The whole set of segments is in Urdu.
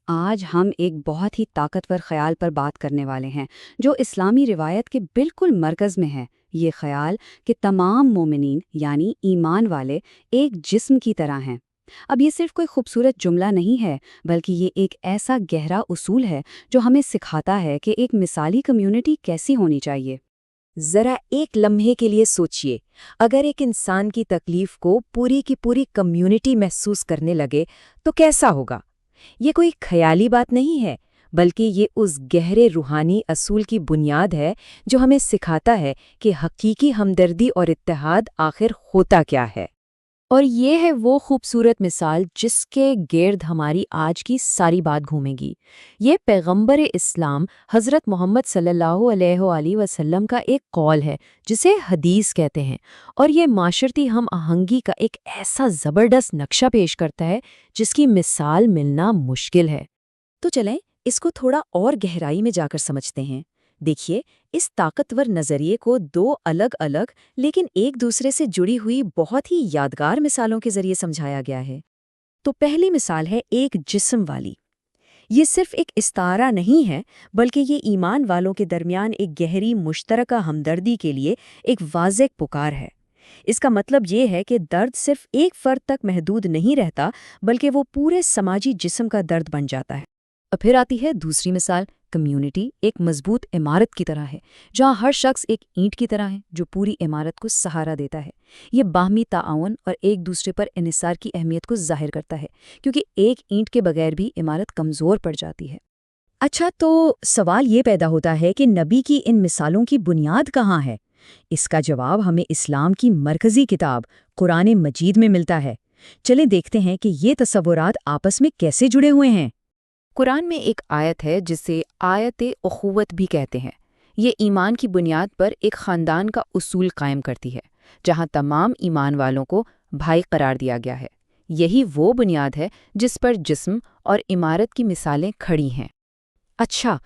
آج ہم ایک بہت ہی طاقتور خیال پر بات کرنے والے ہیں جو اسلامی روایت کے بالکل مرکز میں ہے۔ یہ خیال کہ تمام مومنین یعنی ایمان والے ایک جسم کی طرح ہیں۔ اب یہ صرف کوئی خوبصورت جملہ نہیں ہے، بلکہ یہ ایک ایسا گہرا اصول ہے جو ہمیں سکھاتا ہے کہ ایک مثالی کمیونٹی کیسی ہونی چاہیے۔ ذرا ایک لمحے کے لیے سوچئے، اگر ایک انسان کی تکلیف کو پوری کی پوری کمیونٹی محسوس کرنے لگے تو کیسا ہوگا؟ یہ کوئی خیالی بات نہیں ہے، بلکہ یہ اس گہرے روحانی اصول کی بنیاد ہے جو ہمیں سکھاتا ہے کہ حقیقی ہمدردی اور اتحاد آخر ہوتا کیا ہے۔ اور یہ ہے وہ خوبصورت مثال جس کے گرد ہماری آج کی ساری بات گھومے گی۔ یہ پیغمبر اسلام حضرت محمد صلی اللہ علیہ وآلہ وسلم کا ایک قول ہے جسے حدیث کہتے ہیں، اور یہ معاشرتی ہم آہنگی کا ایک ایسا زبردست نقشہ پیش کرتا ہے جس کی مثال ملنا مشکل ہے۔ تو چلیں اس کو تھوڑا اور گہرائی میں جا کر سمجھتے ہیں۔ دیکھیے، اس طاقتور نظریے کو دو الگ الگ لیکن ایک دوسرے سے جڑی ہوئی بہت ہی یادگار مثالوں کے ذریعے سمجھایا گیا ہے۔ تو پہلی مثال ہے ایک جسم والی۔ یہ صرف ایک استعارہ نہیں ہے، بلکہ یہ ایمان والوں کے درمیان ایک گہری مشترکہ ہمدردی کے لیے ایک واضح پکار ہے۔ اس کا مطلب یہ ہے کہ درد صرف ایک فرد تک محدود نہیں رہتا، بلکہ وہ پورے سماجی جسم کا درد بن جاتا ہے۔ اور پھر آتی ہے دوسری مثال، کمیونٹی ایک مضبوط عمارت کی طرح ہے، جہاں ہر شخص ایک اینٹ کی طرح ہے جو پوری عمارت کو سہارا دیتا ہے۔ یہ باہمی تعاون اور ایک دوسرے پر انحصار کی اہمیت کو ظاہر کرتا ہے، کیونکہ ایک اینٹ کے بغیر بھی عمارت کمزور پڑ جاتی ہے۔ اچھا، تو سوال یہ پیدا ہوتا ہے کہ نبی کی ان مثالوں کی بنیاد کہاں ہے؟ اس کا جواب ہمیں اسلام کی مرکزی کتاب قرآن مجید میں ملتا ہے۔ چلیں دیکھتے ہیں کہ یہ تصورات آپس میں کیسے جڑے ہوئے ہیں۔ قرآن میں ایک آیت ہے جسے آیت اخوت بھی کہتے ہیں۔ یہ ایمان کی بنیاد پر ایک خاندان کا اصول قائم کرتی ہے، جہاں تمام ایمان والوں کو بھائی قرار دیا گیا ہے۔ یہی وہ بنیاد ہے جس پر جسم اور عمارت کی مثالیں کھڑی ہیں۔ اچھا،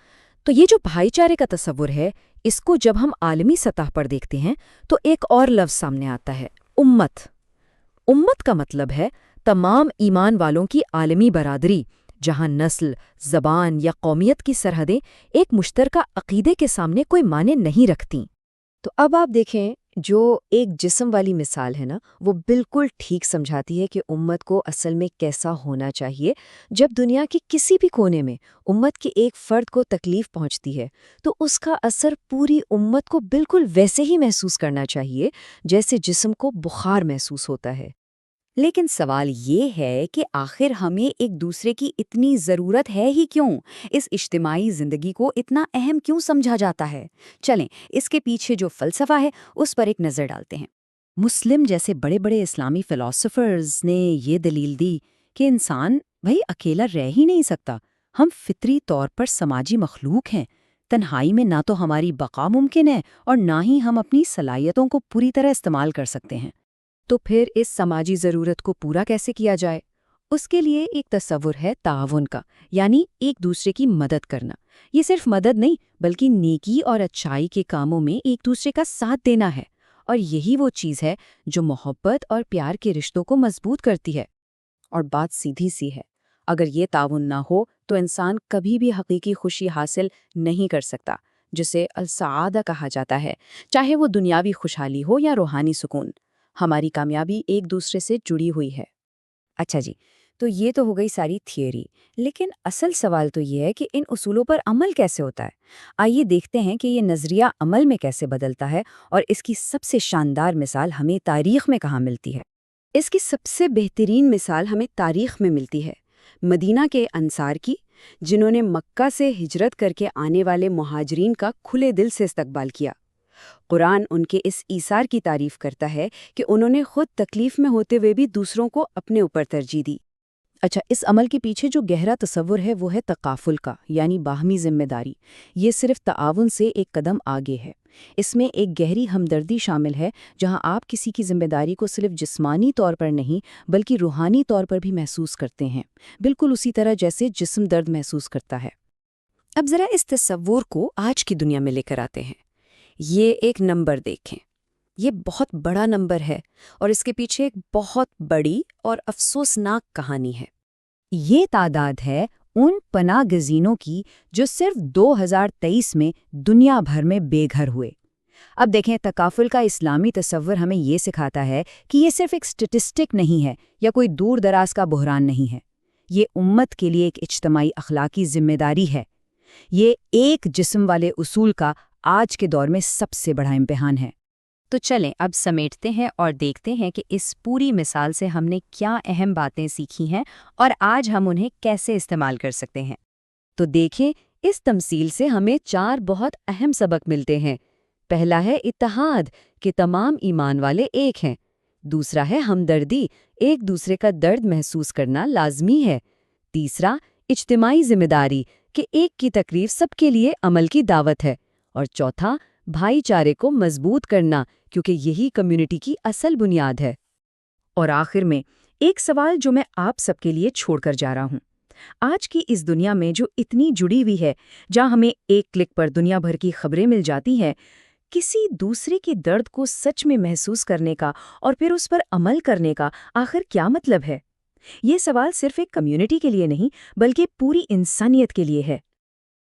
تو یہ جو بھائی چارے کا تصور ہے، اس کو جب ہم عالمی سطح پر دیکھتے ہیں تو ایک اور لفظ سامنے آتا ہے، امت۔ امت کا مطلب ہے تمام ایمان والوں کی عالمی برادری، جہاں نسل، زبان یا قومیت کی سرحدیں ایک مشترکہ عقیدے کے سامنے کوئی معنی نہیں رکھتیں۔ تو اب آپ دیکھیں، جو ایک جسم والی مثال ہے نا، وہ بالکل ٹھیک سمجھاتی ہے کہ امت کو اصل میں کیسا ہونا چاہیے۔ جب دنیا کے کسی بھی کونے میں امت کے ایک فرد کو تکلیف پہنچتی ہے تو اس کا اثر پوری امت کو بالکل ویسے ہی محسوس کرنا چاہیے جیسے جسم کو بخار محسوس ہوتا ہے۔ لیکن سوال یہ ہے کہ آخر ہمیں ایک دوسرے کی اتنی ضرورت ہے ہی کیوں؟ اس اجتماعی زندگی کو اتنا اہم کیوں سمجھا جاتا ہے؟ چلیں اس کے پیچھے جو فلسفہ ہے اس پر ایک نظر ڈالتے ہیں۔ مسلم جیسے بڑے بڑے اسلامی فلاسفرز نے یہ دلیل دی کہ انسان اکیلا رہ ہی نہیں سکتا۔ ہم فطری طور پر سماجی مخلوق ہیں۔ تنہائی میں نہ تو ہماری بقا ممکن ہے اور نہ ہی ہم اپنی صلاحیتوں کو پوری طرح استعمال کر سکتے ہیں۔ تو پھر اس سماجی ضرورت کو پورا کیسے کیا جائے؟ اس کے لیے ایک تصور ہے تعاون کا، یعنی ایک دوسرے کی مدد کرنا۔ یہ صرف مدد نہیں، بلکہ نیکی اور اچھائی کے کاموں میں ایک دوسرے کا ساتھ دینا ہے، اور یہی وہ چیز ہے جو محبت اور پیار کے رشتوں کو مضبوط کرتی ہے۔ اور بات سیدھی سی ہے، اگر یہ تعاون نہ ہو تو انسان کبھی بھی حقیقی خوشی حاصل نہیں کر سکتا، جسے السعادہ کہا جاتا ہے، چاہے وہ دنیاوی خوشحالی ہو یا روحانی سکون۔ ہماری کامیابی ایک دوسرے سے جڑی ہوئی ہے۔ اچھا جی، تو یہ تو ہو گئی ساری تھیوری، لیکن اصل سوال تو یہ ہے کہ ان اصولوں پر عمل کیسے ہوتا ہے؟ آئیے دیکھتے ہیں کہ یہ نظریہ عمل میں کیسے بدلتا ہے، اور اس کی سب سے شاندار مثال ہمیں تاریخ میں کہاں ملتی ہے۔ اس کی سب سے بہترین مثال ہمیں تاریخ میں ملتی ہے، مدینہ کے انصار کی، جنہوں نے مکہ سے ہجرت کر کے آنے والے مہاجرین کا کھلے دل سے استقبال کیا۔ قرآن ان کے اس ایثار کی تعریف کرتا ہے کہ انہوں نے خود تکلیف میں ہوتے ہوئے بھی دوسروں کو اپنے اوپر ترجیح دی۔ اچھا، اس عمل کے پیچھے جو گہرا تصور ہے وہ ہے تکافل کا، یعنی باہمی ذمہ داری۔ یہ صرف تعاون سے ایک قدم آگے ہے۔ اس میں ایک گہری ہمدردی شامل ہے، جہاں آپ کسی کی ذمہ داری کو صرف جسمانی طور پر نہیں بلکہ روحانی طور پر بھی محسوس کرتے ہیں، بالکل اسی طرح جیسے جسم درد محسوس کرتا ہے۔ اب ذرا اس تصور کو آج کی دنیا میں لے کر آتے ہیں۔ یہ ایک نمبر دیکھیں، یہ بہت بڑا نمبر ہے، اور اس کے پیچھے ایک بہت بڑی اور افسوسناک کہانی ہے۔ یہ تعداد ہے ان پناہ گزینوں کی جو صرف 2023 میں دنیا بھر میں بے گھر ہوئے۔ اب دیکھیں، تکافل کا اسلامی تصور ہمیں یہ سکھاتا ہے کہ یہ صرف ایک سٹیٹسٹک نہیں ہے یا کوئی دور دراز کا بحران نہیں ہے۔ یہ امت کے لیے ایک اجتماعی اخلاقی ذمہ داری ہے۔ یہ ایک جسم والے اصول کا آج کے دور میں سب سے بڑا امتحان ہے۔ تو چلیں اب سمیٹتے ہیں اور دیکھتے ہیں کہ اس پوری مثال سے ہم نے کیا اہم باتیں سیکھی ہیں اور آج ہم انہیں کیسے استعمال کر سکتے ہیں۔ تو دیکھیں، اس تمثیل سے ہمیں 4 بہت اہم سبق ملتے ہیں۔ پہلا ہے اتحاد، کہ تمام ایمان والے ایک ہیں۔ دوسرا ہے ہمدردی، ایک دوسرے کا درد محسوس کرنا لازمی ہے۔ تیسرا، اجتماعی ذمہ داری، کہ ایک کی تقریر سب کے لیے عمل کی دعوت ہے۔ اور چوتھا، بھائی چارے کو مضبوط کرنا، کیونکہ یہی کمیونٹی کی اصل بنیاد ہے۔ اور آخر میں ایک سوال جو میں آپ سب کے لیے چھوڑ کر جا رہا ہوں۔ آج کی اس دنیا میں جو اتنی جڑی ہوئی ہے، جہاں ہمیں ایک کلک پر دنیا بھر کی خبریں مل جاتی ہیں، کسی دوسرے کے درد کو سچ میں محسوس کرنے کا اور پھر اس پر عمل کرنے کا آخر کیا مطلب ہے؟ یہ سوال صرف ایک کمیونٹی کے لیے نہیں بلکہ پوری انسانیت کے لیے ہے۔